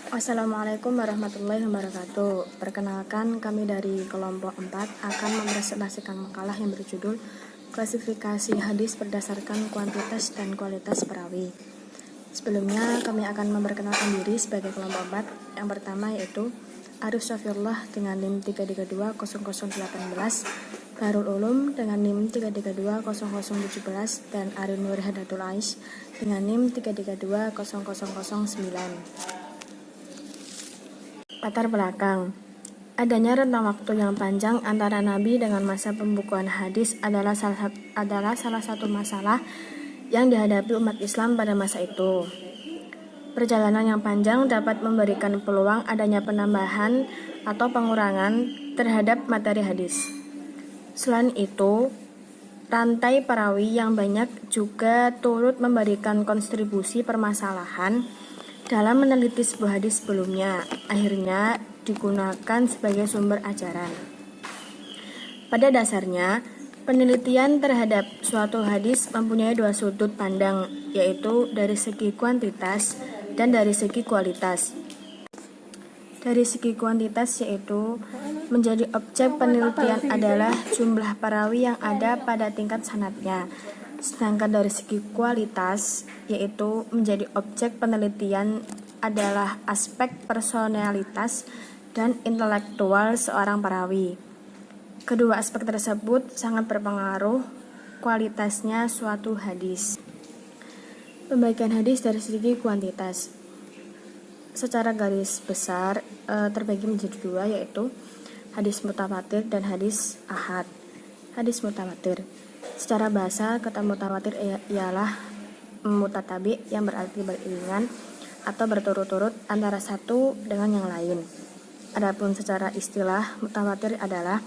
Assalamualaikum warahmatullahi wabarakatuh. Perkenalkan, kami dari kelompok 4 akan mempresentasikan makalah yang berjudul Klasifikasi Hadis berdasarkan kuantitas dan kualitas perawi. Sebelumnya, kami akan memperkenalkan diri sebagai kelompok 4. Yang pertama yaitu Arif Syafiullah dengan NIM 3320018, Darul Ulum dengan NIM 3320017, dan Arif Nur Hadatul Aish dengan NIM 3320009. Latar belakang. Adanya rentang waktu yang panjang antara Nabi dengan masa pembukuan hadis adalah salah satu masalah yang dihadapi umat Islam pada masa itu. Perjalanan yang panjang dapat memberikan peluang adanya penambahan atau pengurangan terhadap materi hadis. Selain itu, rantai perawi yang banyak juga turut memberikan kontribusi permasalahan dalam meneliti sebuah hadis sebelumnya, akhirnya digunakan sebagai sumber ajaran. Pada dasarnya, penelitian terhadap suatu hadis mempunyai dua sudut pandang, yaitu dari segi kuantitas dan dari segi kualitas. Dari segi kuantitas yaitu menjadi objek penelitian adalah jumlah perawi yang ada pada tingkat sanadnya. Sedangkan dari segi kualitas, yaitu menjadi objek penelitian adalah aspek personalitas dan intelektual seorang perawi. Kedua aspek tersebut sangat berpengaruh kualitasnya suatu hadis. Pembagian hadis dari segi kuantitas secara garis besar terbagi menjadi dua, yaitu hadis mutawatir dan hadis ahad. Hadis mutawatir secara bahasa, kata mutawatir ialah mutatabi yang berarti beriringan atau berturut-turut antara satu dengan yang lain. Adapun secara istilah, mutawatir adalah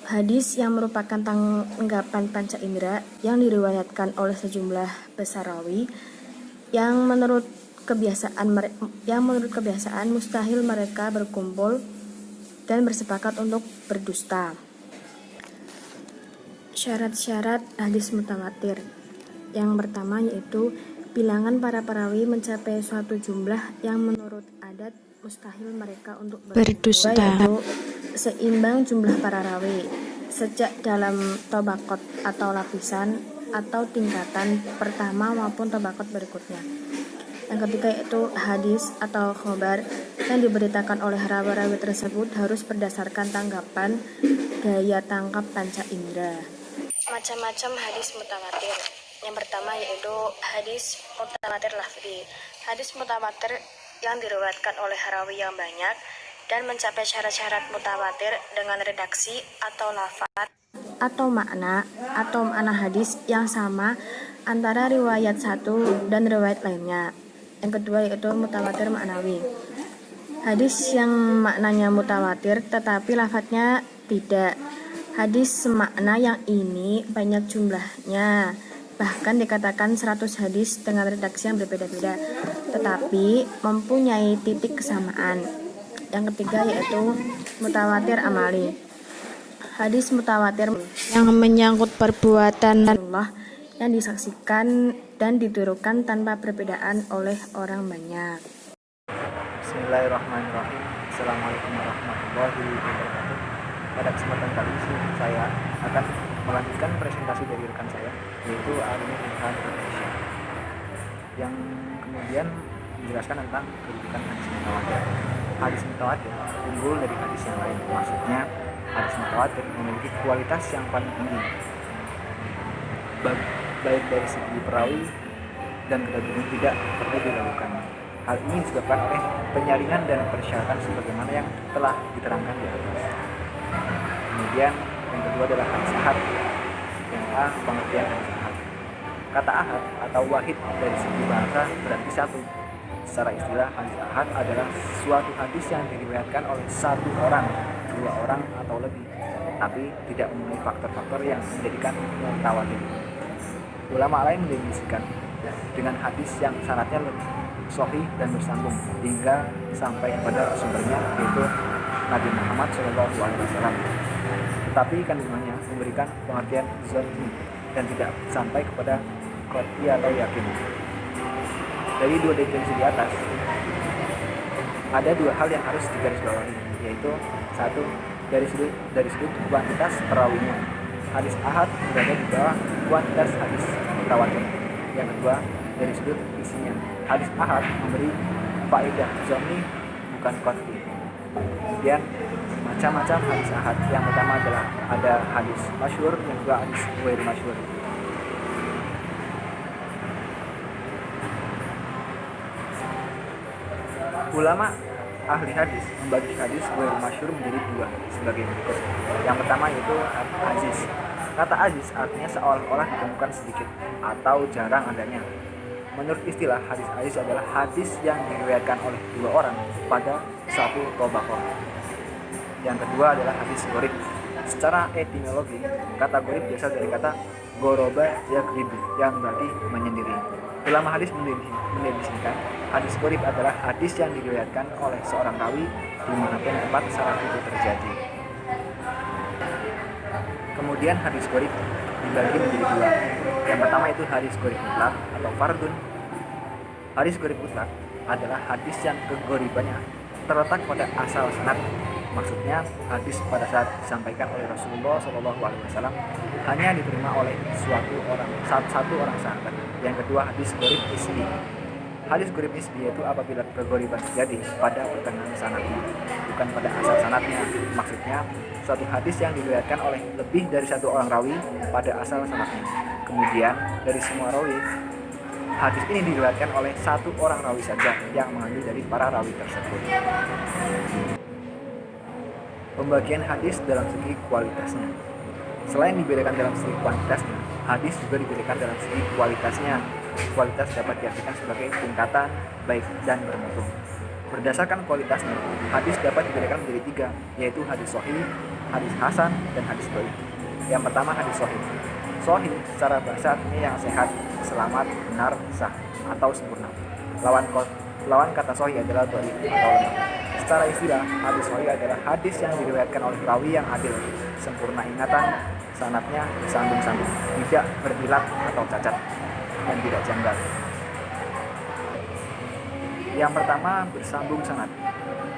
hadis yang merupakan tanggapan panca indera yang diriwayatkan oleh sejumlah besar rawi yang menurut kebiasaan mustahil mereka berkumpul dan bersepakat untuk berdusta. Syarat-syarat hadis mutawatir. Yang pertama yaitu bilangan para perawi mencapai suatu jumlah yang menurut adat mustahil mereka untuk berdusta, yaitu seimbang jumlah para rawi, sejak dalam tabaqat atau lapisan atau tingkatan pertama maupun tabaqat berikutnya. Yang ketiga yaitu hadis atau khobar yang diberitakan oleh rawi-rawi tersebut harus berdasarkan tanggapan daya tangkap panca indera. Macam-macam hadis mutawatir. Yang pertama yaitu hadis mutawatir lafzi. Hadis mutawatir yang diriwayatkan oleh rawi yang banyak dan mencapai syarat-syarat mutawatir dengan redaksi atau lafaz atau makna hadis yang sama antara riwayat satu dan riwayat lainnya. Yang kedua yaitu mutawatir maknawi. Hadis yang maknanya mutawatir tetapi lafadznya tidak. Hadis semakna yang ini banyak jumlahnya, bahkan dikatakan 100 hadis dengan redaksi yang berbeda-beda, tetapi mempunyai titik kesamaan. Yang ketiga yaitu mutawatir amali. Hadis mutawatir yang menyangkut perbuatan Allah yang disaksikan dan ditirukan tanpa perbedaan oleh orang banyak. Bismillahirrahmanirrahim. Assalamualaikum warahmatullahi wabarakatuh. Pada kesempatan kali ini saya akan melanjutkan presentasi dari rekan saya, yaitu Arif Indonesia, yang kemudian menjelaskan tentang kedudukan hadis mutawatir. Hadis mutawatir unggul dari hadis yang lain. Maksudnya hadis mutawatir memiliki kualitas yang paling tinggi, baik dari segi perawi dan kedudukan tidak perlu diragukan. Hal ini disebabkan oleh penyaringan dan persyaratan sebagaimana yang telah diterangkan di atas. Kemudian yang kedua adalah hadis ahad. Yang A, pengertian hadis ahad. Kata ahad atau wahid dari segi bahasa berarti satu. Secara istilah, hadis ahad adalah suatu hadis yang diriwayatkan oleh satu orang, dua orang atau lebih, tapi tidak memenuhi faktor-faktor yang menjadikan mutawatir. Ulama lain mendefinisikan dengan hadis yang syaratnya sahih dan bersambung hingga sampai kepada sumbernya, yaitu Nabi Muhammad SAW. Tetapi kandungannya memberikan pengertian zanni dan tidak sampai kepada qat'i atau yakin. Dari dua definisi di atas, ada dua hal yang harus digarisbawahi, yaitu satu, dari sudut kuantitas perawinya, hadis ahad berada di bawah kuantitas hadis mutawatir. Yang kedua, dari sudut isinya, hadis ahad memberi faedah zonni bukan qat'i. Kemudian macam-macam hadis ahad. Yang pertama adalah ada hadis masyhur, yang kedua hadis ghair masyhur. Ulama ahli hadis membagi hadis ghair masyhur menjadi dua sebagai berikut. Yang pertama yaitu aziz. Kata aziz artinya seolah-olah ditemukan sedikit atau jarang adanya. Menurut istilah, hadis aziz adalah hadis yang diriwayatkan oleh dua orang pada satu tobaqoh. Yang kedua adalah hadis gharib. Secara etimologi, kata gharib berasal dari kata goroba yaghribu yang berarti menyendiri. Ulama hadis mendefinisikan hadis gharib adalah hadis yang diriwayatkan oleh seorang rawi dimanapun tempat saat itu terjadi. Kemudian hadis gharib dibagi menjadi dua. Yang pertama itu hadis gharib mutlak atau fardun. Hadis gharib mutlak adalah hadis yang kegharibannya terletak pada asal sanad. Maksudnya hadis pada saat disampaikan oleh Rasulullah SAW hanya diterima oleh satu orang sahabat. Yang kedua hadis gharib nisbi. Hadis gharib nisbi yaitu apabila keghariban terjadi pada pertengahan sanadnya, bukan pada asal sanadnya. Maksudnya suatu hadis yang diriwayatkan oleh lebih dari satu orang rawi pada asal sanadnya. Kemudian dari semua rawi, hadis ini diriwayatkan oleh satu orang rawi saja yang mengambil dari para rawi tersebut. Pembagian hadis dalam segi kualitasnya. Selain dibedakan dalam segi kuantitasnya, hadis juga dibedakan dalam segi kualitasnya. Kualitas dapat diartikan sebagai tingkatan baik dan bermutu. Berdasarkan kualitasnya, hadis dapat dibedakan menjadi tiga, yaitu hadis sahih, hadis hasan, dan hadis dhaif. Yang pertama hadis sahih. Sahih secara bahasa artinya yang sehat, selamat, benar, sah, atau sempurna. Lawan kata sahih adalah dhaif atau lemah. Secara istilah, hadis sahih adalah hadis yang diriwayatkan oleh rawi yang adil, sempurna ingatan, sanadnya sambung-sambung, tidak berilat atau cacat, dan tidak janggal. Yang pertama, bersambung sanad.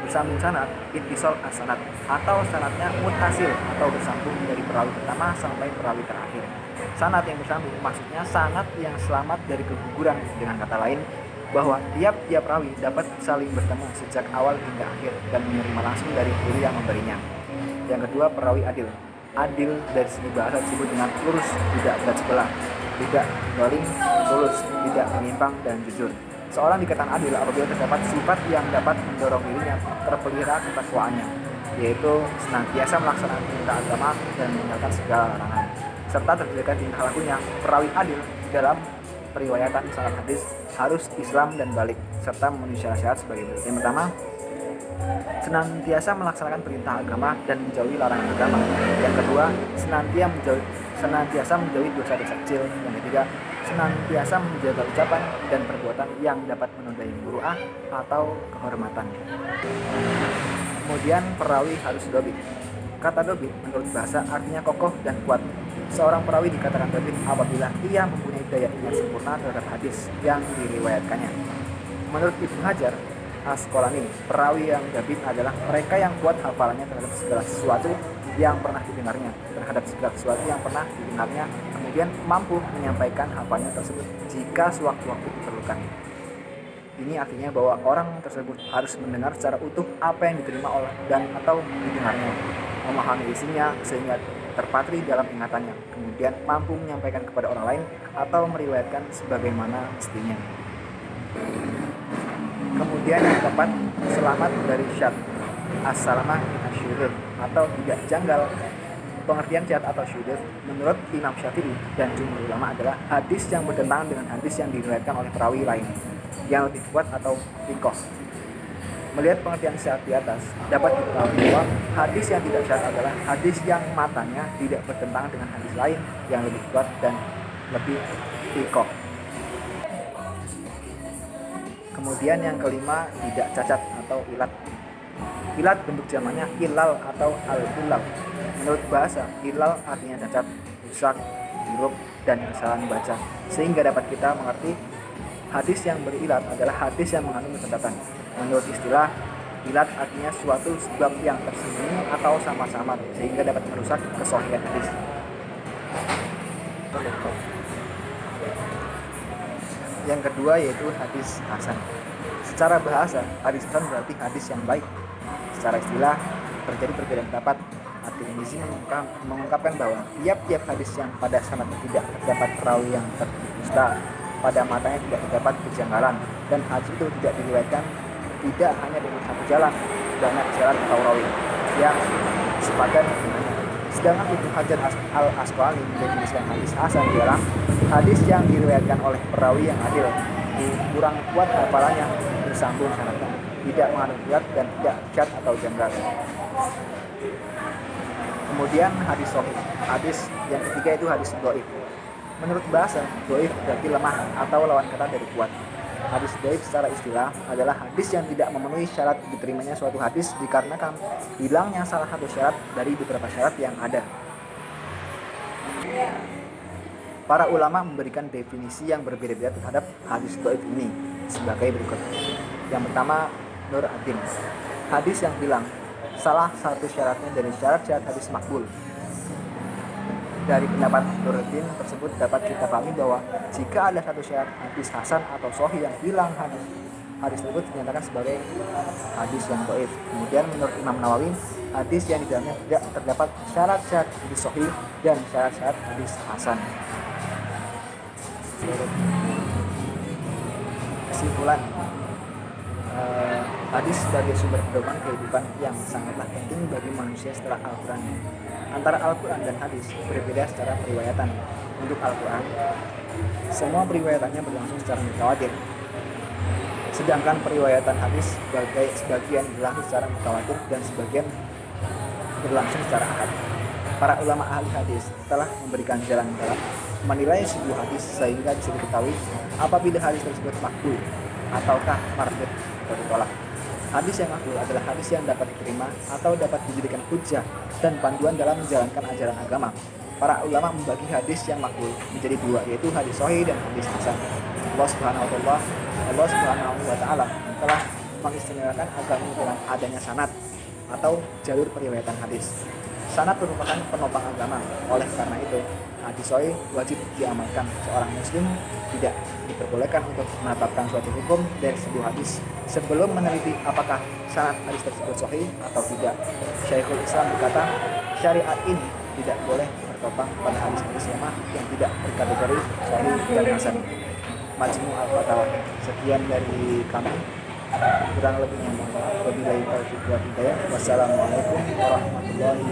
Bersambung sanad, ittisal as-sanad, atau sanadnya mutasil atau bersambung dari perawi pertama sampai perawi terakhir. Sanad yang bersambung maksudnya sanad yang selamat dari keguguran. Dengan kata lain, bahwa tiap-tiap rawi dapat saling bertemu sejak awal hingga akhir dan menerima langsung dari guru yang memberinya. Yang kedua, perawi adil. Adil dari segi bahasa disebut dengan lurus, tidak berat sebelah, tidak zalim, tulus, tidak menyimpang dan jujur. Seorang dikatakan adil apabila terdapat sifat yang dapat mendorong dirinya terpelihara ketakwaannya, yaitu senantiasa melaksanakan perintah agama dan meninggalkan segala larangan, serta terjaga tingkah lakunya. Perawi adil dalam periwayatan sanad hadis harus Islam dan balik serta memenuhi syarat-syarat sebagai berikut. Yang pertama, senantiasa melaksanakan perintah agama dan menjauhi larangan agama. Yang kedua, senantiasa menjauhi dosa-dosa kecil. Yang ketiga, senantiasa menjaga ucapan dan perbuatan yang dapat menodai muru'ah atau kehormatan. Kemudian perawi harus dobit. Kata dobit menurut bahasa artinya kokoh dan kuat. Seorang perawi dikatakan dobit apabila ia mempunyai daya ingat sempurna terhadap hadis yang diriwayatkannya. Menurut Ibnu Hajar Asqalani, perawi yang dobit adalah mereka yang kuat hafalannya terhadap segala sesuatu yang pernah didengarnya, kemudian mampu menyampaikan hafalnya tersebut jika sewaktu-waktu diperlukan. Ini artinya bahwa orang tersebut harus mendengar secara utuh apa yang diterima oleh dan atau didengarnya, memahami isinya sehingga terpatri dalam ingatannya, kemudian mampu menyampaikan kepada orang lain atau meriwayatkan sebagaimana mestinya. Kemudian yang keempat, selamat dari syad, as-salamah minasyudzuz atau tidak janggal. Pengertian syad atau syudzuz menurut Imam Syafi'i dan jumhur ulama adalah hadis yang bertentangan dengan hadis yang diriwayatkan oleh perawi lain yang lebih kuat atau thiqah. Melihat pengertian syad di atas, dapat diketahui bahwa hadis yang tidak syad adalah hadis yang matanya tidak bertentangan dengan hadis lain yang lebih kuat dan lebih thiqah. Kemudian yang kelima, tidak cacat atau ilat. Ilat bentuk jamaknya ilal atau al-ilal. Menurut bahasa, ilal artinya cacat, rusak, buruk, dan kesalahan baca. Sehingga dapat kita mengerti hadis yang berilat adalah hadis yang mengandung kecacatan. Menurut istilah, Ilat artinya suatu sebab yang tersembunyi atau sama-sama sehingga dapat merusak kesohihan hadis. Yang kedua yaitu hadis hasan. Secara bahasa, hadis hasan berarti hadis yang baik. Secara istilah, terjadi perbedaan pendapat. At-Tirmizi mengungkapkan bahwa tiap-tiap hadis yang pada sanadnya tidak terdapat perawi yang terdusta, pada matanya tidak terdapat kejanggalan, dan hadis itu tidak diriwayatkan tidak hanya dengan satu jalan, banyak jalan atau rawi yang sepadan dengannya. Sedangkan Ibnu Hajar al-Asqalani mendefinisikan hadis hasan ialah hadis yang diriwayatkan oleh perawi yang adil, kurang kuat hafalannya, bersambung sanadnya, tidak mengandung riwayat dan tidak cacat atau janggal. Kemudian hadis sahih. Hadis yang ketiga itu hadis dhaif. Menurut bahasa, dhaif berarti lemah atau lawan kata dari kuat. Hadis dhaif secara istilah adalah hadis yang tidak memenuhi syarat diterimanya suatu hadis dikarenakan hilangnya salah satu syarat dari beberapa syarat yang ada. Para ulama memberikan definisi yang berbeda-beda terhadap hadis dhaif ini sebagai berikut. Yang pertama, Nur ad-Din. Hadis yang bilang salah satu syaratnya dari syarat-syarat hadis makbul. Dari pendapat Nuruddin tersebut dapat kita pahami bahwa jika ada satu syarat hadis hasan atau sahih yang hilang, hadis tersebut dinyatakan sebagai hadis yang dhaif. Kemudian menurut Imam Nawawi, hadis yang di dalamnya tidak terdapat syarat-syarat hadis sahih dan syarat-syarat hadis hasan. Kesimpulan, hadis sebagai sumber pedoman kehidupan yang sangatlah penting bagi manusia setelah Al-Quran. Antara Al-Quran dan hadis berbeda secara periwayatan. Untuk Al-Quran, semua periwayatannya berlangsung secara mutawatir. Sedangkan periwayatan hadis sebagian berlangsung secara mutawatir dan sebagian berlangsung secara ahad. Para ulama ahli hadis telah memberikan jalan dalam menilai sebuah hadis sehingga bisa diketahui apabila hadis tersebut makbul ataukah mardud atau ditolak. Hadis yang makbul adalah hadis yang dapat diterima atau dapat dijadikan hujjah dan panduan dalam menjalankan ajaran agama. Para ulama membagi hadis yang makbul menjadi dua, yaitu hadis sahih dan hadis hasan. Allah Subhanahu wa taala telah mengistimewakan agama dengan adanya sanad atau jalur periwayatan hadis. Sanad merupakan penopang agama. Oleh karena itu, hadis sahih wajib diamalkan. Seorang muslim tidak diperbolehkan untuk menetapkan suatu hukum dari sebuah hadis sebelum meneliti apakah sanad hadis tersebut sahih atau tidak. Syekhul Islam berkata, syariat ini tidak boleh bertopang pada hadis-hadis lemah yang tidak berkategori sahih dan hasan. Majmu' al-Fatawa. Sekian dari kami, kurang lebihnya mohon maaf. Wabillahi taufiq wal hidayah. Wassalamualaikum warahmatullahi